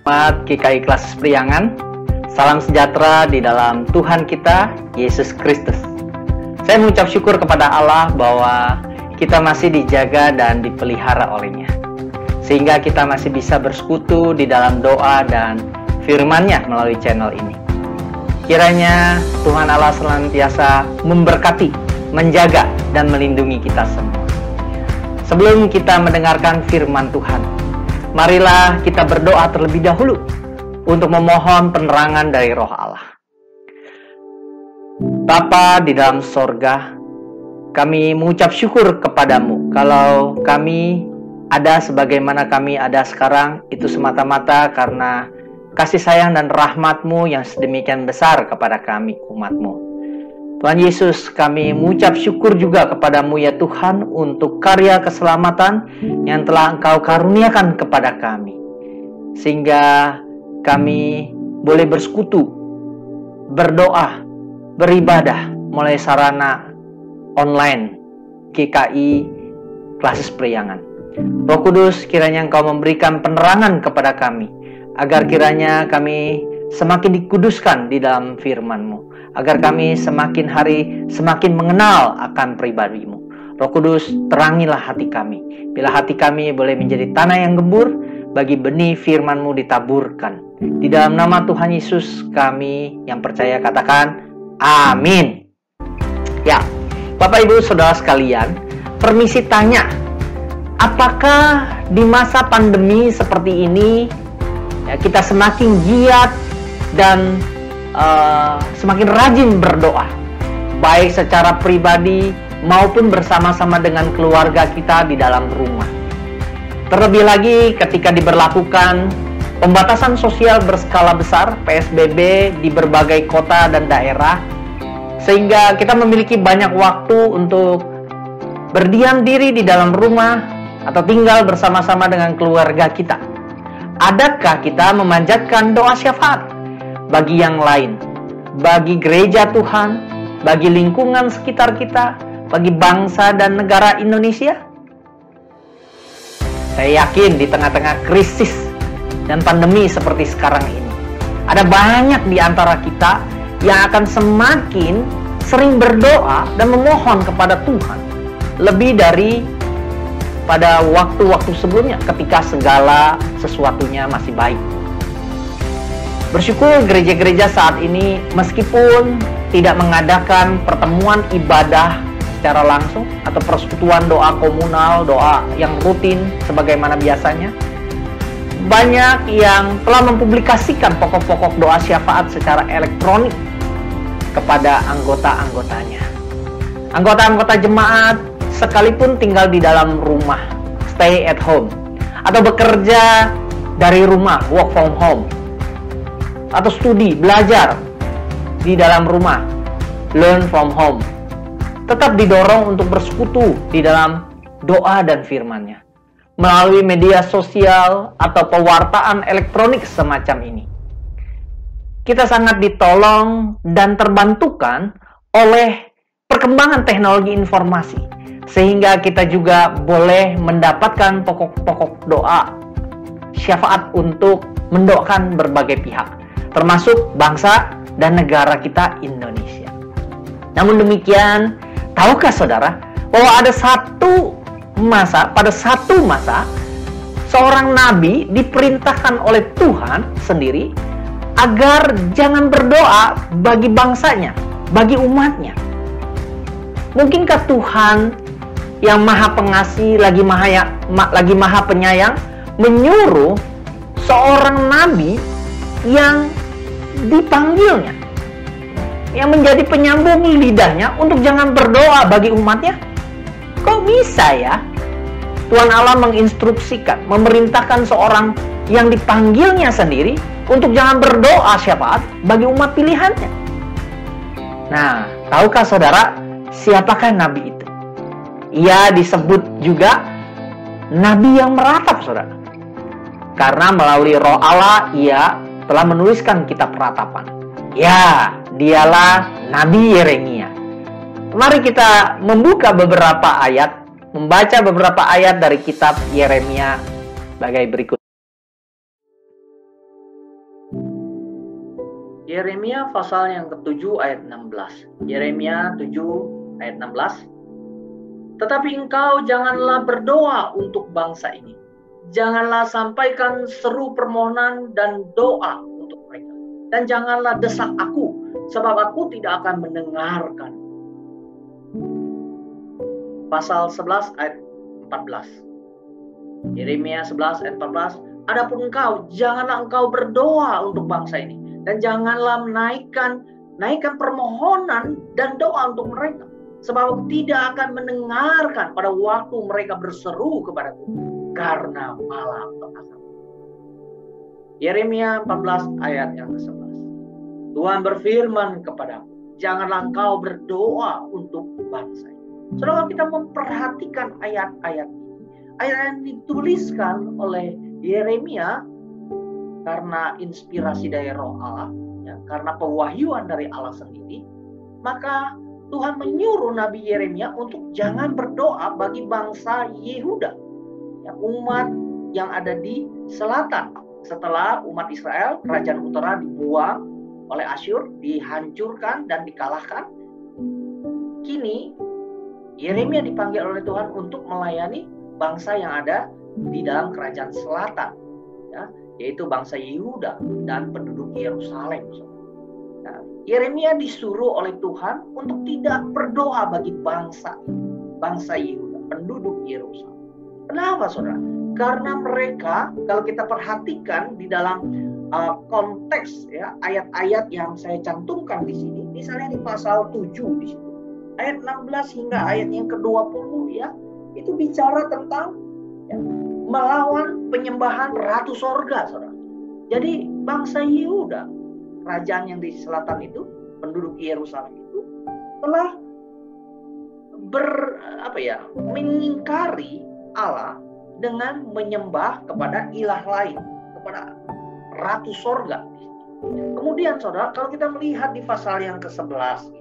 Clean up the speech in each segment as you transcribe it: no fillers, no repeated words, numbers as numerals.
Selamat GKI Klasis Priangan. Salam sejahtera di dalam Tuhan kita, Yesus Kristus. Saya mengucap syukur kepada Allah bahwa kita masih dijaga dan dipelihara oleh-Nya, sehingga kita masih bisa bersekutu di dalam doa dan firman-Nya melalui channel ini. Kiranya Tuhan Allah senantiasa memberkati, menjaga, dan melindungi kita semua. Sebelum kita mendengarkan firman Tuhan, marilah kita berdoa terlebih dahulu untuk memohon penerangan dari Roh Allah. Bapa di dalam sorga, kami mengucap syukur kepadamu kalau kami ada sebagaimana kami ada sekarang, itu semata-mata karena kasih sayang dan rahmat-Mu yang sedemikian besar kepada kami, umat-Mu. Tuhan Yesus, kami mengucap syukur juga kepadamu ya Tuhan untuk karya keselamatan yang telah Engkau karuniakan kepada kami, sehingga kami boleh bersekutu, berdoa, beribadah mulai sarana online GKI Klasis Priangan. Roh Kudus, kiranya Engkau memberikan penerangan kepada kami, agar kiranya kami semakin dikuduskan di dalam firman-Mu, agar kami semakin hari semakin mengenal akan pribadi-Mu. Roh Kudus, terangilah hati kami. Bila hati kami boleh menjadi tanah yang gembur, bagi benih firman-Mu ditaburkan. Di dalam nama Tuhan Yesus kami yang percaya katakan, amin. Ya, Bapak Ibu Saudara sekalian, permisi tanya, apakah di masa pandemi seperti ini ya, kita semakin giat dan semakin rajin berdoa, baik secara pribadi maupun bersama-sama dengan keluarga kita di dalam rumah. Terlebih lagi ketika diberlakukan pembatasan sosial berskala besar, PSBB di berbagai kota dan daerah, sehingga kita memiliki banyak waktu untuk berdiam diri di dalam rumah atau tinggal bersama-sama dengan keluarga kita. Adakah kita memanjatkan doa syafaat bagi yang lain, bagi gereja Tuhan, bagi lingkungan sekitar kita, bagi bangsa dan negara Indonesia? Saya yakin di tengah-tengah krisis dan pandemi seperti sekarang ini, ada banyak di antara kita yang akan semakin sering berdoa dan memohon kepada Tuhan, lebih dari pada waktu-waktu sebelumnya ketika segala sesuatunya masih baik. Bersyukur gereja-gereja saat ini meskipun tidak mengadakan pertemuan ibadah secara langsung atau persekutuan doa komunal, doa yang rutin sebagaimana biasanya, banyak yang telah mempublikasikan pokok-pokok doa syafaat secara elektronik kepada anggota-anggotanya. Anggota-anggota jemaat sekalipun tinggal di dalam rumah, stay at home, atau bekerja dari rumah, work from home, atau studi, belajar di dalam rumah, learn from home, tetap didorong untuk bersekutu di dalam doa dan firman-Nya melalui media sosial atau pewartaan elektronik semacam ini. Kita sangat ditolong dan terbantukan oleh perkembangan teknologi informasi, sehingga kita juga boleh mendapatkan pokok-pokok doa syafaat untuk mendoakan berbagai pihak, termasuk bangsa dan negara kita Indonesia. Namun demikian, tahukah saudara bahwa pada satu masa seorang nabi diperintahkan oleh Tuhan sendiri agar jangan berdoa bagi bangsanya, bagi umatnya. Mungkinkah Tuhan yang maha pengasih lagi maha penyayang menyuruh seorang nabi yang dipanggilnya, yang menjadi penyambung lidahnya untuk jangan berdoa bagi umatnya? Kok bisa ya? Tuhan Allah menginstruksikan, memerintahkan seorang yang dipanggilnya sendiri untuk jangan berdoa syafaat bagi umat pilihannya. Nah, tahukah saudara siapakah nabi itu? Ia disebut juga nabi yang meratap, saudara, karena melalui Roh Allah ia telah menuliskan kitab ratapan. Ya, dialah Nabi Yeremia. Mari kita membuka beberapa ayat, membaca beberapa ayat dari kitab Yeremia sebagai berikut. Yeremia pasal yang ke-7 ayat 16. Yeremia 7 ayat 16. Tetapi engkau janganlah berdoa untuk bangsa ini. Janganlah sampaikan seru permohonan dan doa untuk mereka. Dan janganlah desak aku, sebab aku tidak akan mendengarkan. Pasal 11 ayat 14. Yeremia 11 ayat 14. Adapun engkau, janganlah engkau berdoa untuk bangsa ini. Dan janganlah naikkan permohonan dan doa untuk mereka. Sebab aku tidak akan mendengarkan pada waktu mereka berseru kepadaku. Karena malah petaka. Yeremia 14 ayat yang ke-11. Tuhan berfirman kepadaku, janganlah engkau berdoa untuk bangsa ini. Saudara, kita memperhatikan ayat-ayat ini. Ayat yang dituliskan oleh Yeremia karena inspirasi dari Roh Allah, ya, karena pewahyuan dari Allah sendiri, maka Tuhan menyuruh Nabi Yeremia untuk jangan berdoa bagi bangsa Yehuda, ya, umat yang ada di selatan. Setelah umat Israel, kerajaan utara dibuang oleh Asyur, dihancurkan dan dikalahkan, kini Yeremia dipanggil oleh Tuhan untuk melayani bangsa yang ada di dalam kerajaan selatan, ya, yaitu bangsa Yehuda dan penduduk Yerusalem. Nah, Yeremia disuruh oleh Tuhan untuk tidak berdoa bagi bangsa Yehuda, penduduk Yerusalem. Kenapa, saudara? Karena mereka, kalau kita perhatikan di dalam konteks, ya, ayat-ayat yang saya cantumkan di sini, misalnya di pasal 7 di situ, ayat 16 hingga ayat yang ke-20, ya, itu bicara tentang, ya, melawan penyembahan ratu sorga, saudara. Jadi bangsa Yehuda, kerajaan yang di selatan itu, penduduk Yerusalem itu, telah mengingkari Allah dengan menyembah kepada ilah lain, kepada ratu sorga. Kemudian, saudara, kalau kita melihat di pasal yang ke-11,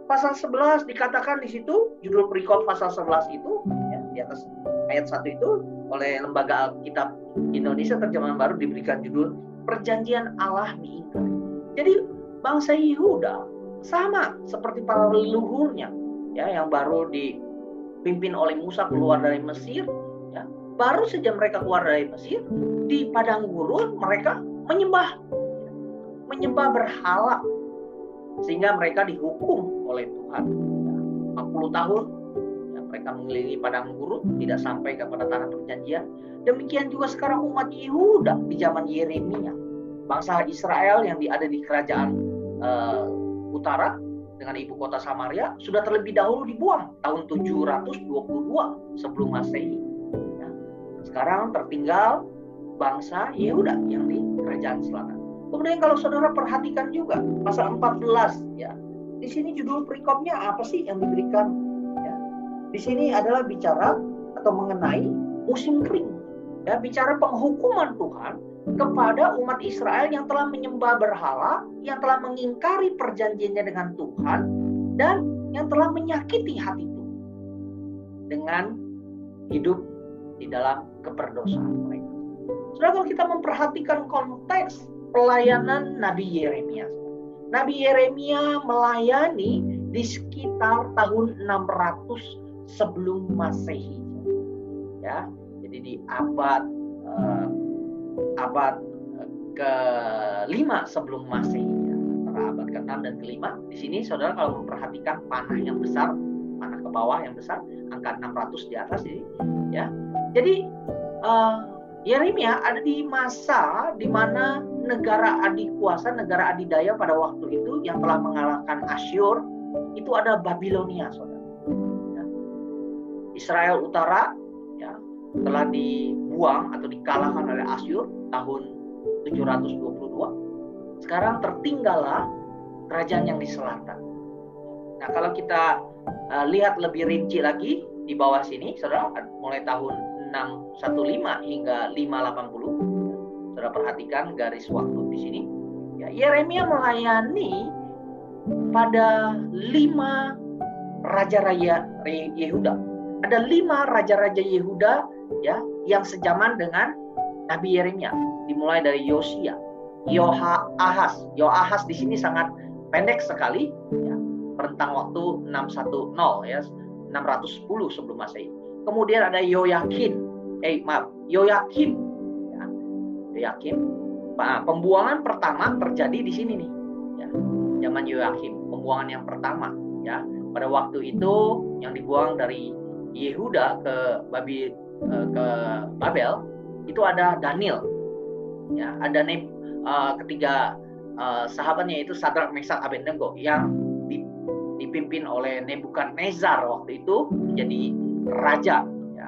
pasal 11 dikatakan di situ, judul perikop pasal 11 itu, ya, di atas ayat 1 itu, oleh Lembaga Alkitab Indonesia Terjemahan Baru diberikan judul Perjanjian Allah diingkari. Jadi bangsa Yehuda sama seperti para leluhurnya, ya, yang baru dipimpin oleh Musa keluar dari Mesir, ya, baru saja mereka keluar dari Mesir, di padang gurun mereka menyembah berhala, sehingga mereka dihukum oleh Tuhan, ya, 40 tahun. Mereka mengelilingi padang gurun, tidak sampai kepada tanah perjanjian. Demikian juga sekarang umat Yehuda di zaman Yeremia, bangsa Israel yang ada di kerajaan utara dengan ibu kota Samaria sudah terlebih dahulu dibuang tahun 722 sebelum Masehi. Ya. Sekarang tertinggal bangsa Yehuda yang di kerajaan selatan. Kemudian kalau saudara perhatikan juga pasal 14, ya, di sini judul perikopnya apa sih yang diberikan? Di sini adalah bicara atau mengenai musim kering, ya, bicara penghukuman Tuhan kepada umat Israel yang telah menyembah berhala, yang telah mengingkari perjanjiannya dengan Tuhan, dan yang telah menyakiti hati Tuhan dengan hidup di dalam keperdosaan mereka. Saudara, kalau kita memperhatikan konteks pelayanan Nabi Yeremia, Nabi Yeremia melayani di sekitar tahun 600 sebelum Masehi, ya. Jadi di abad ke-5 sebelum Masehi, ya. Antara abad ke-6 dan ke-5. Di sini saudara kalau memperhatikan panah yang besar, panah ke bawah yang besar, angka 600 di atas ini, ya. Jadi Yeremia ada di masa di mana negara adik kuasa, negara adidaya pada waktu itu yang telah mengalahkan Asyur itu ada Babilonia, saudara. Israel Utara, ya, telah dibuang atau dikalahkan oleh Asyur tahun 722. Sekarang tertinggallah kerajaan yang di selatan. Nah, kalau kita lihat lebih rinci lagi di bawah sini, saudara, mulai tahun 615 hingga 580, saudara perhatikan garis waktu di sini. Ya, Yeremia melayani pada 5 raja-raja Yehuda. Ada 5 raja-raja Yehuda, ya, yang sejaman dengan Nabi Yeremia, dimulai dari Yosia, Yoahas. Yoahas di sini sangat pendek sekali, ya. Rentang waktu 610 ya, 610 sebelum Masehi. Kemudian ada Yoyakim. Yoyakim. Ya. Yoyakim. Pembuangan pertama terjadi di sini nih. Ya. Zaman Yoyakim, pembuangan yang pertama, ya. Pada waktu itu yang dibuang dari Yehuda ke Babel itu ada Daniel. Ya, ada ketiga sahabatnya itu Sadrak, Mesak, Abednego yang dipimpin oleh Nebukadnezar waktu itu menjadi raja, ya,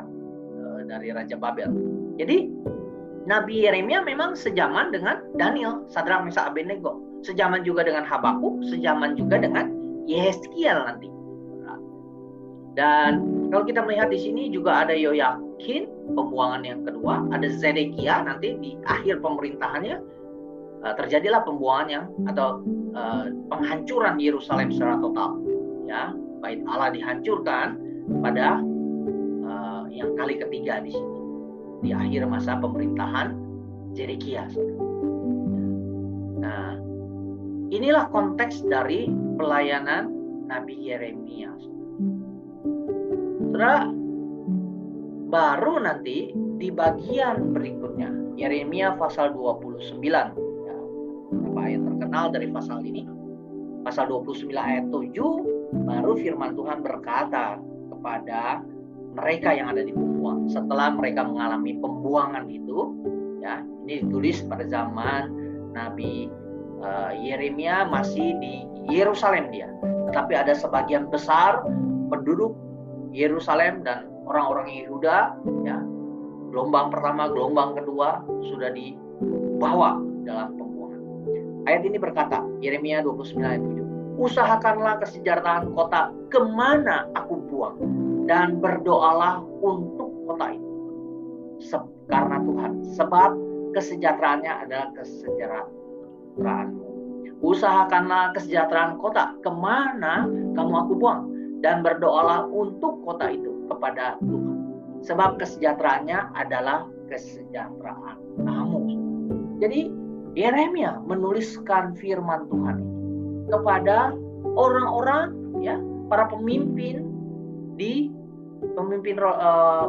dari Raja Babel. Jadi Nabi Yeremia memang sejaman dengan Daniel, Sadrak, Mesak, Abednego, sejaman juga dengan Habakuk, sejaman juga dengan Yehezkiel nanti. Dan kalau kita melihat di sini juga ada Yoyakin, pembuangan yang kedua, ada Zedekia nanti di akhir pemerintahannya terjadilah pembuangan atau penghancuran Yerusalem secara total. Ya, bait Allah dihancurkan pada yang kali ketiga di sini, di akhir masa pemerintahan Zedekia. Nah, inilah konteks dari pelayanan Nabi Yeremia. Saudara, baru nanti di bagian berikutnya, Yeremia pasal 29, ya, beberapa ayat terkenal dari pasal ini. Pasal 29 ayat 7, baru firman Tuhan berkata kepada mereka yang ada di pembuangan. Setelah mereka mengalami pembuangan itu, ya, ini ditulis pada zaman Nabi Yeremia masih di Yerusalem dia. Tetapi ada sebagian besar penduduk Yerusalem dan orang-orang Yehuda, ya, gelombang pertama, gelombang kedua sudah dibawa dalam pembuangan. Ayat ini berkata, Yeremia 29 ayat 7, usahakanlah kesejahteraan kota kemana aku buang, dan berdoalah untuk kota itu karena Tuhan, sebab kesejahteraannya adalah kesejahteraanmu. Usahakanlah kesejahteraan kota kemana kamu aku buang, dan berdoalah untuk kota itu kepada Tuhan, sebab kesejahteraannya adalah kesejahteraan kamu. Jadi Yeremia menuliskan firman Tuhan ini kepada orang-orang, ya, para pemimpin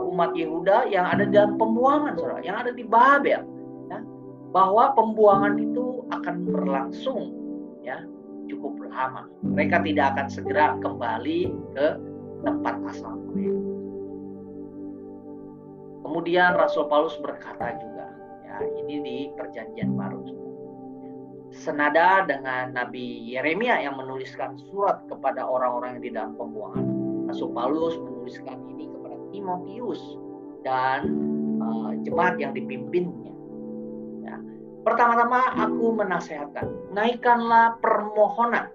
umat Yehuda yang ada dalam pembuangan, saudara, yang ada di Babel, ya, bahwa pembuangan itu akan berlangsung, ya, cukup lama. Mereka tidak akan segera kembali ke tempat asal mereka. Kemudian Rasul Paulus berkata juga, ya, ini di Perjanjian Baru, senada dengan Nabi Yeremia yang menuliskan surat kepada orang-orang yang di dalam pembuangan, Rasul Paulus menuliskan ini kepada Timotius dan jemaat yang dipimpinnya. Ya. Pertama-tama aku menasehatkan, naikkanlah permohonan,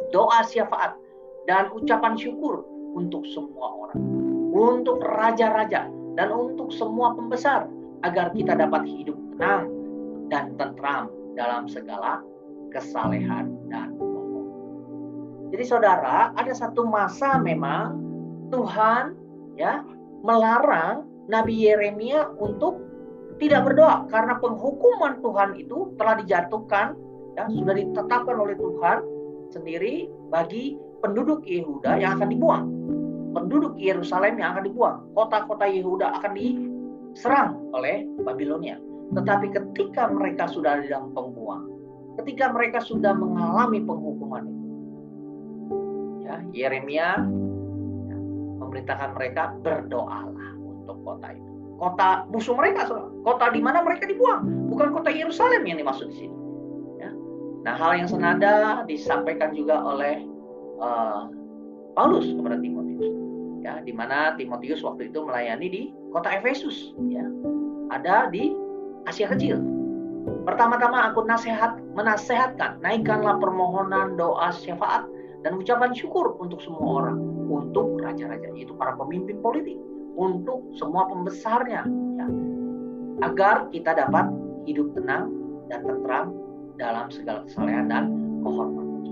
doa syafaat, dan ucapan syukur untuk semua orang, untuk raja-raja, dan untuk semua pembesar, agar kita dapat hidup tenang dan tentram dalam segala kesalehan dan bohong. Jadi saudara, ada satu masa memang Tuhan, ya, melarang Nabi Yeremia untuk tidak berdoa karena penghukuman Tuhan itu telah dijatuhkan, ya, sudah ditetapkan oleh Tuhan sendiri bagi penduduk Yehuda yang akan dibuang, penduduk Yerusalem yang akan dibuang, kota-kota Yehuda akan diserang oleh Babilonia. Tetapi ketika mereka sudah di dalam pembuangan, ketika mereka sudah mengalami penghukuman itu, ya, Yeremia, ya, memerintahkan mereka berdoalah untuk kota itu, kota musuh mereka, kota di mana mereka dibuang, bukan kota Yerusalem yang dimaksud di sini. Ya. Nah, hal yang senada disampaikan juga oleh Paulus kepada Timotius, ya, di mana Timotius waktu itu melayani di kota Efesus, ya, ada di Asia Kecil. Pertama-tama aku menasehatkan, naikkanlah permohonan, doa syafaat, dan ucapan syukur untuk semua orang, untuk raja-raja, yaitu para pemimpin politik, untuk semua pembesarnya, ya, agar kita dapat hidup tenang dan tentram dalam segala kesalehan dan kehormatan.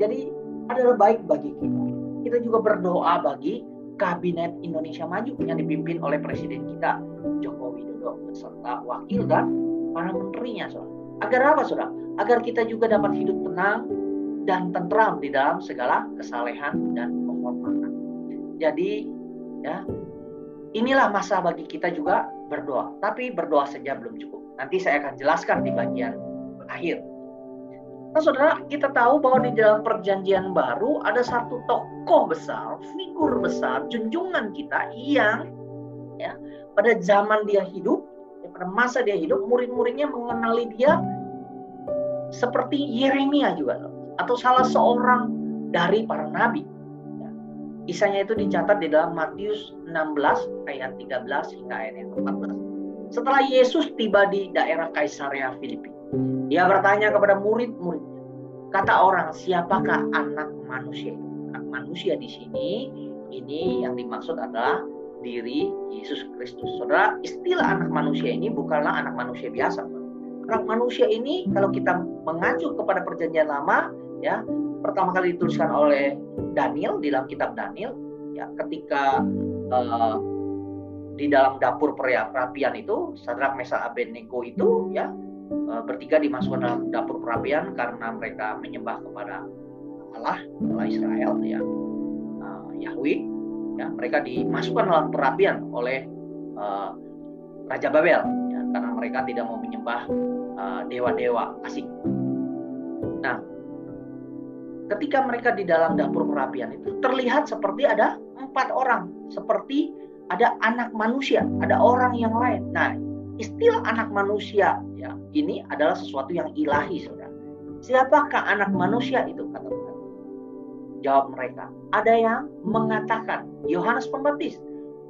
Jadi adalah baik bagi kita. Kita juga berdoa bagi Kabinet Indonesia Maju yang dipimpin oleh Presiden kita Joko Widodo beserta wakil dan para menterinya, Agar apa, saudara? Agar kita juga dapat hidup tenang dan tentram di dalam segala kesalehan dan penghormatan. Jadi, ya, inilah masa bagi kita juga berdoa. Tapi berdoa saja belum cukup. Nanti saya akan jelaskan di bagian akhir. Nah, saudara, kita tahu bahwa di dalam perjanjian baru ada satu tokoh besar, figur besar, junjungan kita yang ya, pada zaman dia hidup, ya, pada masa dia hidup, murid-muridnya mengenali dia seperti Yeremia juga, atau salah seorang dari para nabi. Ya. Kisahnya itu dicatat di dalam Matius 16 ayat 13 hingga ayat yang 14. Setelah Yesus tiba di daerah Kaisarea Filipi, dia bertanya kepada murid-muridnya, kata orang, siapakah anak manusia itu? Anak manusia di sini, ini yang dimaksud adalah diri Yesus Kristus. Saudara, istilah anak manusia ini bukanlah anak manusia biasa. Anak manusia ini kalau kita mengacu kepada perjanjian lama, ya, pertama kali dituliskan oleh Daniel di dalam kitab Daniel, ya, ketika di dalam dapur perapian itu, Sadrak, Mesak, Abednego itu, ya, bertiga dimasukkan dalam dapur perapian karena mereka menyembah kepada Allah Israel, ya, Yahweh, ya, mereka dimasukkan dalam perapian oleh Raja Babel, ya, karena mereka tidak mau menyembah dewa-dewa asing. Nah, ketika mereka di dalam dapur perapian itu terlihat seperti ada 4 orang, seperti ada anak manusia, ada orang yang lain. Nah, istilah anak manusia, ya, ini adalah sesuatu yang ilahi, saudara. Siapakah anak manusia itu, kata mereka? Jawab mereka, ada yang mengatakan Yohanes Pembaptis,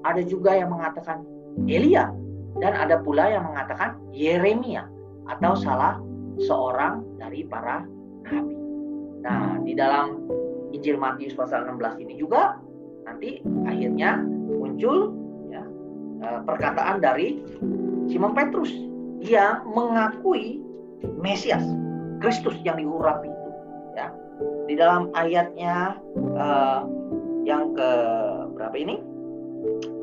ada juga yang mengatakan Elia, dan ada pula yang mengatakan Yeremia atau salah seorang dari para nabi. Nah, di dalam Injil Matius pasal 16 ini juga nanti akhirnya muncul, ya, perkataan dari Simon Petrus yang mengakui Mesias, Kristus yang diurapi itu, ya. Di dalam ayatnya yang ke berapa ini?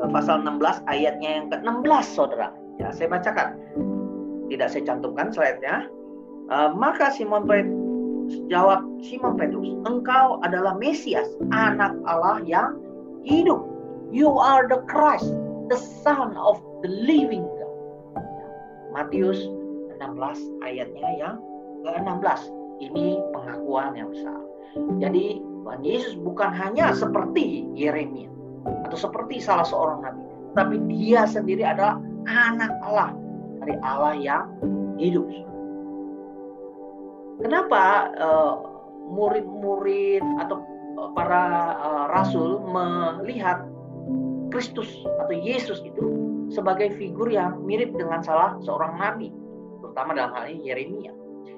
Pasal 16 ayatnya yang ke-16, saudara. Ya, saya bacakan. Tidak saya cantumkan slide-nya. Maka Simon Petrus jawab, Simon Petrus, engkau adalah Mesias, anak Allah yang hidup. You are the Christ, the Son of the living God. Matius 16 ayatnya yang ke-16. Ini pengakuan yang besar. Jadi Tuhan Yesus bukan hanya seperti Yeremia atau seperti salah seorang nabi, tapi dia sendiri adalah anak Allah, dari Allah yang hidup. Kenapa murid-murid atau para rasul melihat Kristus atau Yesus itu sebagai figur yang mirip dengan salah seorang nabi, terutama dalam hal ini Yeremia?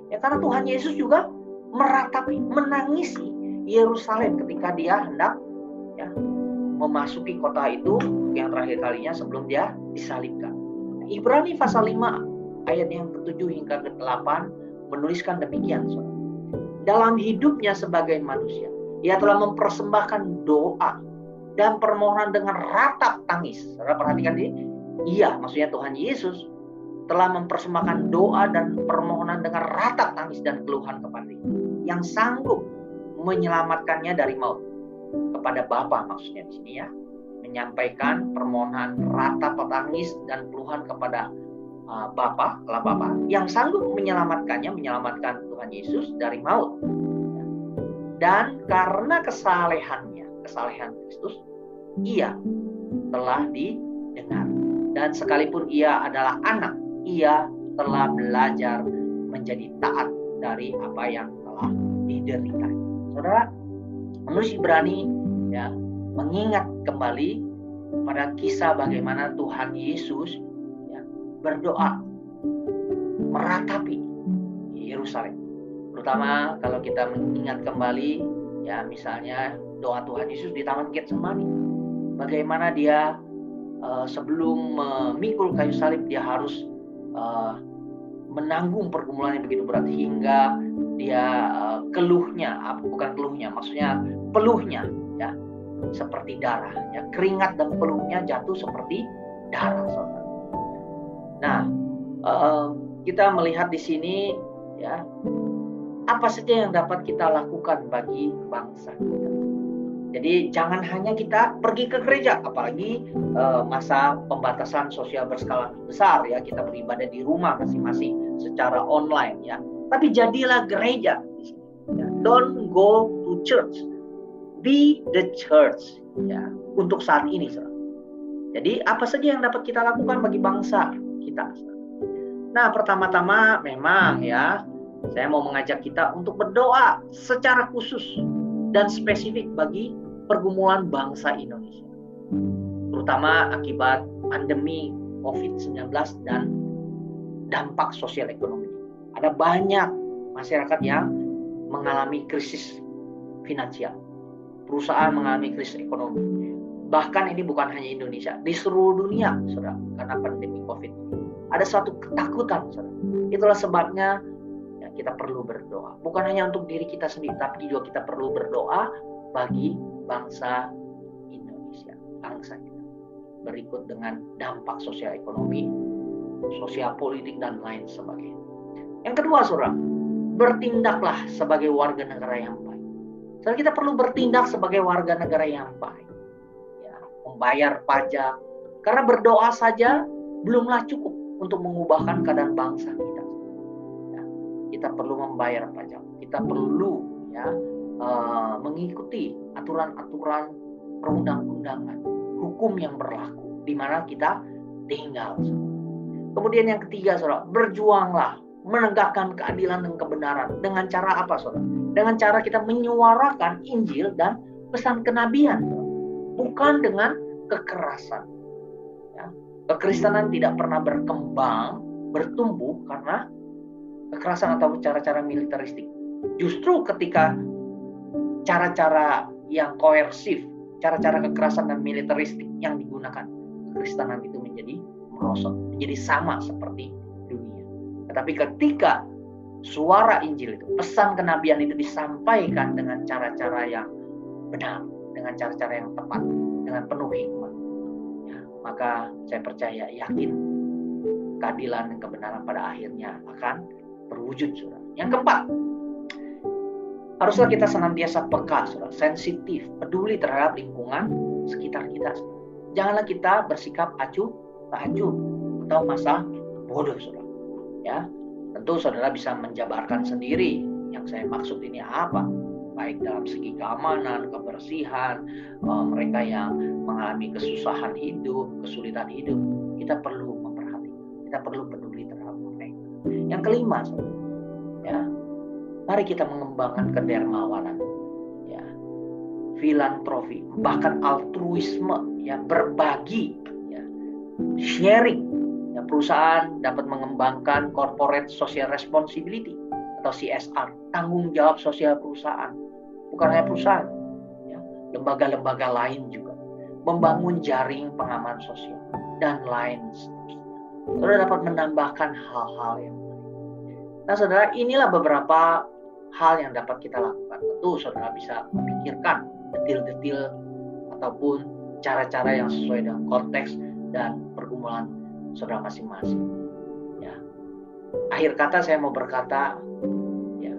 Ya, karena Tuhan Yesus juga meratapi, menangisi Yerusalem ketika dia hendak, ya, memasuki kota itu yang terakhir kalinya sebelum dia disalibkan. Ibrani pasal 5 ayat yang ke-7 hingga ke-8 menuliskan demikian, saudara. Dalam hidupnya sebagai manusia, ia telah mempersembahkan doa dan permohonan dengan ratap tangis. Saudara perhatikan ini. Iya, maksudnya Tuhan Yesus telah mempersembahkan doa dan permohonan dengan ratap tangis dan keluhan kepada Dia, yang sanggup menyelamatkannya dari maut, kepada Bapa, maksudnya di sini, ya, menyampaikan permohonan ratap tangis dan keluhan kepada Bapa, Allah Bapa, yang sanggup menyelamatkan Tuhan Yesus dari maut. Dan karena kesalehan Kristus, ia telah didengar. Dan sekalipun ia adalah anak, ia telah belajar menjadi taat dari apa yang telah diderita. Saudara, menulis Ibrani, ya, mengingat kembali pada kisah bagaimana Tuhan Yesus, ya, berdoa meratapi Yerusalem. Terutama kalau kita mengingat kembali, ya, misalnya doa Tuhan Yesus di Taman Getsemani, bagaimana dia sebelum memikul kayu salib dia harus menanggung pergumulan yang begitu berat hingga dia maksudnya peluhnya, ya, seperti darah, ya, keringat dan peluhnya jatuh seperti darah, saudara. Nah, kita melihat di sini ya, apa saja yang dapat kita lakukan bagi bangsa kita. Jadi jangan hanya kita pergi ke gereja, apalagi masa pembatasan sosial berskala besar ya, kita beribadah di rumah masing-masing secara online ya. Tapi jadilah gereja di sini. Ya. Don't go to church, be the church ya. Untuk saat ini, saudara. Jadi apa saja yang dapat kita lakukan bagi bangsa kita? Nah, pertama-tama memang ya, saya mau mengajak kita untuk berdoa secara khusus dan spesifik bagi pergumulan bangsa Indonesia, terutama akibat pandemi COVID-19 dan dampak sosial ekonomi. Ada banyak masyarakat yang mengalami krisis finansial, perusahaan mengalami krisis ekonomi. Bahkan ini bukan hanya Indonesia, di seluruh dunia, saudara, karena pandemi COVID. Ada suatu ketakutan, saudara. Itulah sebabnya ya, kita perlu berdoa. Bukan hanya untuk diri kita sendiri, tapi juga kita perlu berdoa bagi bangsa Indonesia, bangsa kita. Berikut dengan dampak sosial ekonomi, sosial politik, dan lain sebagainya. Yang kedua, saudara, bertindaklah sebagai warga negara yang baik. Saudara, kita perlu bertindak sebagai warga negara yang baik. Membayar pajak, karena berdoa saja belumlah cukup untuk mengubahkan keadaan bangsa kita. Ya, kita perlu membayar pajak, kita perlu ya mengikuti aturan-aturan perundang-undangan, hukum yang berlaku di mana kita tinggal. Kemudian yang ketiga, saudara, berjuanglah menegakkan keadilan dan kebenaran. Dengan cara apa, saudara? Dengan cara kita menyuarakan Injil dan pesan kenabian, saudara. Bukan dengan kekerasan. Ya. Kekristenan tidak pernah berkembang, bertumbuh karena kekerasan atau cara-cara militeristik. Justru ketika cara-cara yang koersif, cara-cara kekerasan dan militeristik yang digunakan, kekristenan itu menjadi merosot, menjadi sama seperti dunia. Tetapi ketika suara Injil itu, pesan kenabian itu disampaikan dengan cara-cara yang benar, dengan cara-cara yang tepat, dengan penuh hikmat, ya, maka saya percaya, yakin keadilan dan kebenaran pada akhirnya akan terwujud, saudara. Yang keempat, haruslah kita senantiasa peka, saudara, sensitif, peduli terhadap lingkungan sekitar kita. Saudara. Janganlah kita bersikap acuh tak acuh atau masa bodoh, saudara. Ya, tentu saudara bisa menjabarkan sendiri yang saya maksud ini apa. Baik dalam segi keamanan, kebersihan, mereka yang mengalami kesusahan hidup, kesulitan hidup, kita perlu memperhatikan, kita perlu peduli terhadap mereka. Yang kelima, ya, mari kita mengembangkan kedermawanan, ya, filantropi, bahkan altruisme, ya, berbagi, ya, sharing. Ya, perusahaan dapat mengembangkan corporate social responsibility atau CSR, tanggung jawab sosial perusahaan. Bukan hanya perusahaan, ya, lembaga-lembaga lain juga. Membangun jaring pengaman sosial, dan lain seterusnya. Saudara dapat menambahkan hal-hal yang lain. Nah, saudara, inilah beberapa hal yang dapat kita lakukan. Tentu saudara bisa memikirkan detil-detil ataupun cara-cara yang sesuai dengan konteks dan pergumulan saudara masing-masing. Ya. Akhir kata saya mau berkata, ya,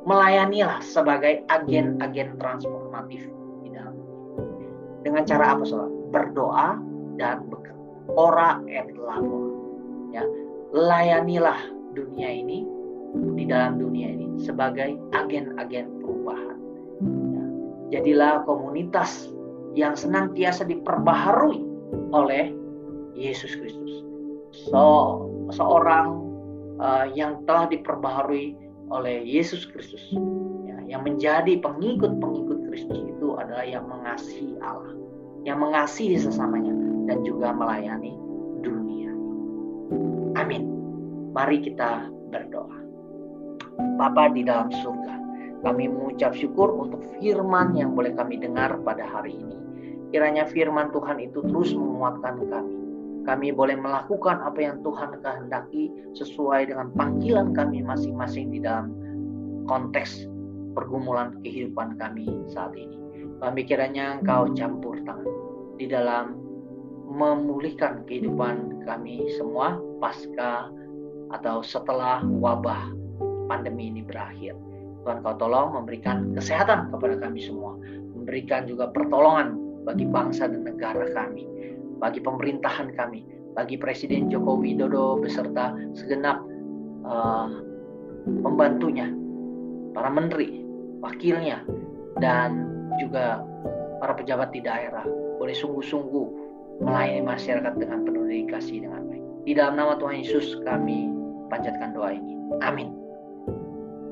melayanilah sebagai agen-agen transformatif di dalam dunia. Dengan cara apa, saudara? Berdoa dan bekerja. Ora et labora. Ya, layanilah dunia ini, di dalam dunia ini sebagai agen-agen perubahan. Ya, jadilah komunitas yang senantiasa diperbaharui oleh Yesus Kristus. Seorang yang telah diperbaharui oleh Yesus Kristus, ya, yang menjadi pengikut-pengikut Kristus itu adalah yang mengasihi Allah, yang mengasihi sesamanya, dan juga melayani dunia. Amin. Mari kita berdoa. Bapa di dalam surga, kami mengucap syukur untuk firman yang boleh kami dengar pada hari ini. Kiranya firman Tuhan itu terus menguatkan kami. Kami boleh melakukan apa yang Tuhan kehendaki sesuai dengan panggilan kami masing-masing di dalam konteks pergumulan kehidupan kami saat ini. Kami kiranya Engkau campur tangan di dalam memulihkan kehidupan kami semua pasca atau setelah wabah pandemi ini berakhir. Tuhan, Kau tolong memberikan kesehatan kepada kami semua, memberikan juga pertolongan bagi bangsa dan negara kami, bagi pemerintahan kami, bagi Presiden Joko Widodo beserta segenap pembantunya, para menteri, wakilnya, dan juga para pejabat di daerah boleh sungguh-sungguh melayani masyarakat dengan penuh dedikasi dengan baik. Di dalam nama Tuhan Yesus kami panjatkan doa ini. Amin.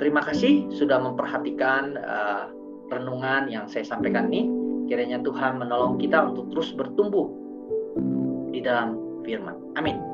Terima kasih sudah memperhatikan renungan yang saya sampaikan ini. Kiranya Tuhan menolong kita untuk terus bertumbuh di dalam firman. Amin.